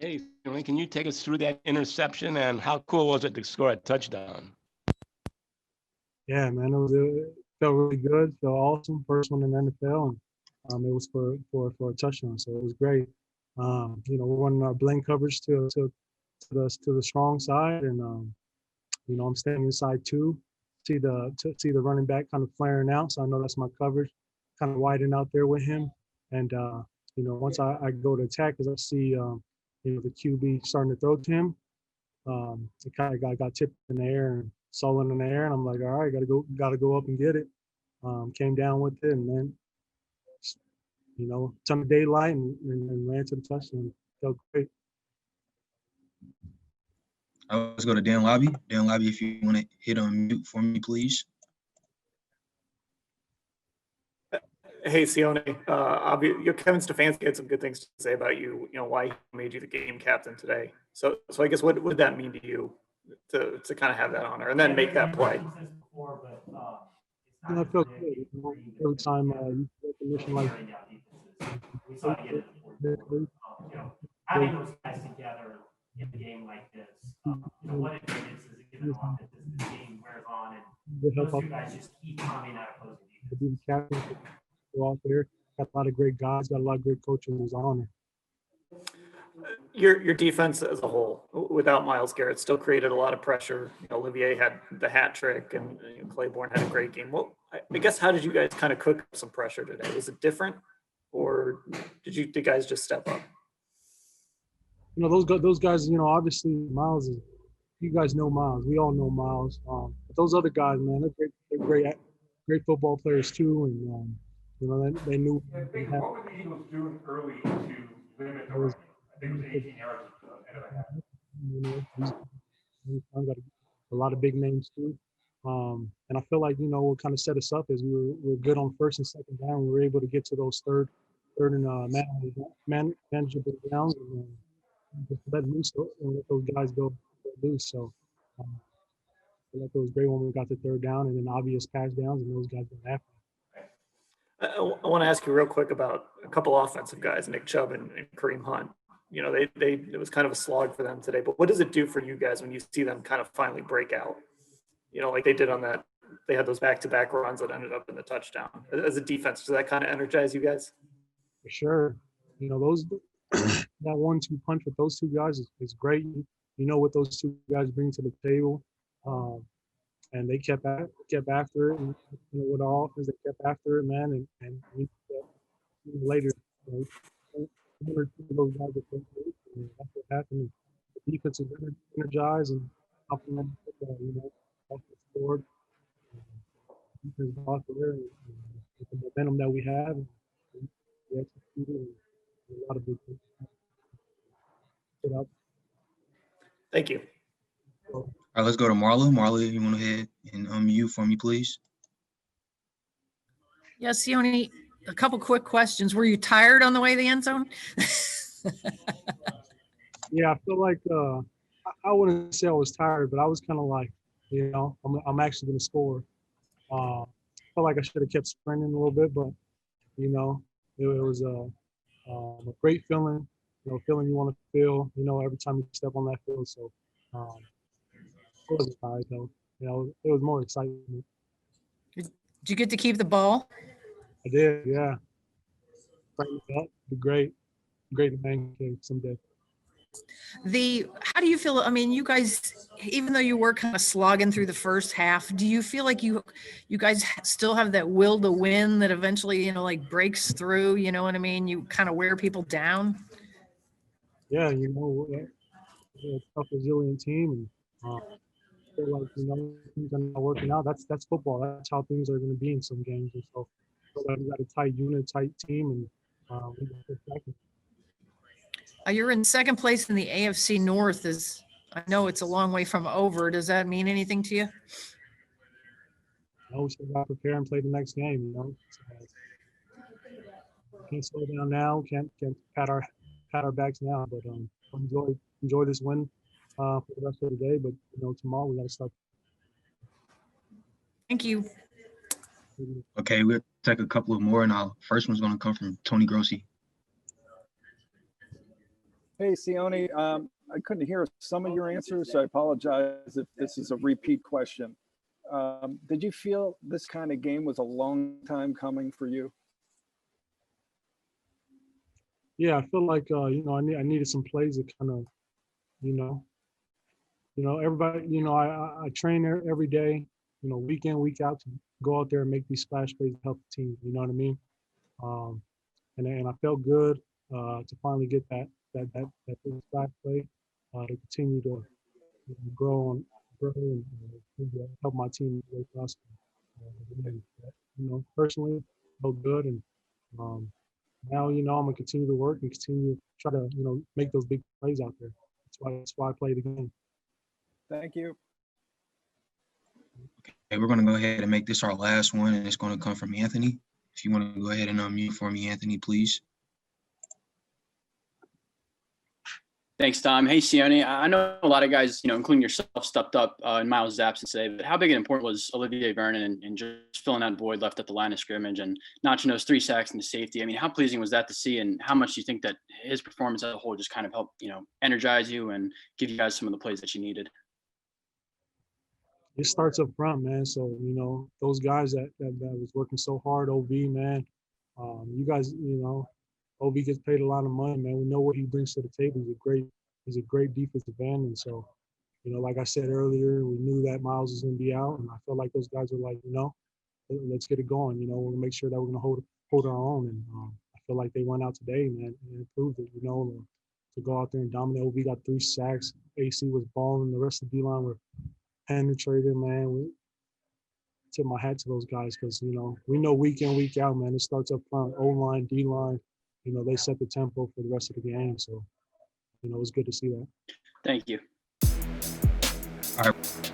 Hey, Sione, can you take us through that interception and how cool was it to score a touchdown? Yeah, man, it felt really good, felt awesome. First one in the NFL, and it was for a touchdown, so it was great. We're running our blend coverage to the strong side, and I'm standing inside two, see the running back kind of flaring out, so I know that's my coverage, kind of widen out there with him, and once I go to attack, because I see the QB starting to throw to him, it kind of got tipped in the air and stolen in the air, and I'm like, all right, gotta go up and get it. Came down with it, and then ton of daylight and ran to the touchdown. Felt great. Let's go to Dan Lobby. Dan Lobby, if you want to hit on mute for me, please. Hey, Sione, Kevin Stefanski had some good things to say about you, why he made you the game captain today. So I guess what would that mean to you to kind of have that honor and then make that play? I felt good. Every time you get recognition like having those guys together in a game like this, what it is it given offense as the game wears on and those two guys just keep coming at opposing defense. To be the captain, go out there, got a lot of great guys, got a lot of great coaches. It was an honor. Your defense as a whole, without Myles Garrett, still created a lot of pressure. Olivier had the hat trick, and Claiborne had a great game. Well, I guess how did you guys kind of cook up some pressure today? Was it different, or did you guys just step up? Those guys. Obviously Myles is. You guys know Myles. We all know Myles. But those other guys, man, they're great football players too, and they knew. What were the Eagles doing early to limit the run? I think it was 18 yards at the end of the half. Got a lot of big names too, and I feel like what kind of set us up is we were good on first and second down. We were able to get to those third and manageable downs and just let loose and let those guys go loose. So I feel like it was great when we got the third down and then obvious pass downs and those guys went after. I want to ask you real quick about a couple offensive guys, Nick Chubb and Kareem Hunt. It was kind of a slog for them today, but what does it do for you guys when you see them kind of finally break out? Like they did on that, they had those back-to-back runs that ended up in the touchdown. As a defense, does that kind of energize you guys? For sure. Those that 1-2 punch with those two guys is great. You know what those two guys bring to the table. And they kept after it, and with our offense, they kept after it, man. And later, one or two of those guys are great, and that's what happened. The defense is energized and off the board. Defense bought there, and with the momentum that we have, we executed a lot of big things. Thank you. All right, let's go to Marla. Marla, you want to hit and unmute for me, please? Yes, Sione, a couple quick questions. Were you tired on the way to the end zone? Yeah, I feel like I wouldn't say I was tired, but I was kind of like, I'm actually going to score. I felt like I should have kept sprinting a little bit, but it was a great feeling. Feeling you want to feel. Every time you step on that field. So it wasn't tired though. It was more excitement. Did you get to keep the ball? I did, yeah. That'd be great. Great man cave someday. How do you feel? I mean, you guys, even though you were kind of slogging through the first half, do you feel like you guys still have that will to win that eventually, breaks through? You know what I mean? You kind of wear people down. Yeah, we're a tough, resilient team, and feel like things are not working out. That's football. That's how things are going to be in some games. And so, we got a tight unit, tight team, and we got to protect it. You're in second place in the AFC North. I know it's a long way from over. Does that mean anything to you? We still got to prepare and play the next game. So, can't slow down now. Can't pat our backs now. But enjoy this win for the rest of the day. But tomorrow we got to start. Thank you. Okay, we'll take a couple of more, and our first one's going to come from Tony Grossi. Hey, Sione, I couldn't hear some of your answers, so I apologize if this is a repeat question. Did you feel this kind of game was a long time coming for you? Yeah, I feel like I needed some plays to kind of, everybody, I train there every day, week in, week out to go out there and make these splash plays to help the team. You know what I mean? And I felt good to finally get that big splash play to continue to grow and help my team way faster. Personally, felt good, and now I'm gonna continue to work and continue to try to make those big plays out there. That's why I play the game. Thank you. Okay, we're going to go ahead and make this our last one, and it's going to come from Anthony. If you want to go ahead and unmute for me, Anthony, please. Thanks, Tom. Hey, Sione. I know a lot of guys, including yourself, stepped up in Miles' absence today, but how big and important was Olivier Vernon and just filling that void left at the line of scrimmage and notching those 3 sacks into safety? I mean, how pleasing was that to see, and how much do you think that his performance as a whole just kind of helped, energize you and give you guys some of the plays that you needed? It starts up front, man. So, those guys that was working so hard, OV, man, you guys, OV gets paid a lot of money, man. We know what he brings to the table. He's a great defensive end. And so, like I said earlier, we knew that Miles was going to be out. And I felt like those guys were like, let's get it going. We're going to make sure that we're going to hold our own. And I feel like they went out today, man, and proved it, to go out there and dominate. OV got 3 sacks. AC was balling. The rest of the D-line were penetrated, man. We tip my hat to those guys because, we know week in, week out, man, it starts up front, O-line, D-line, they set the tempo for the rest of the game. So, it was good to see that. Thank you. All right.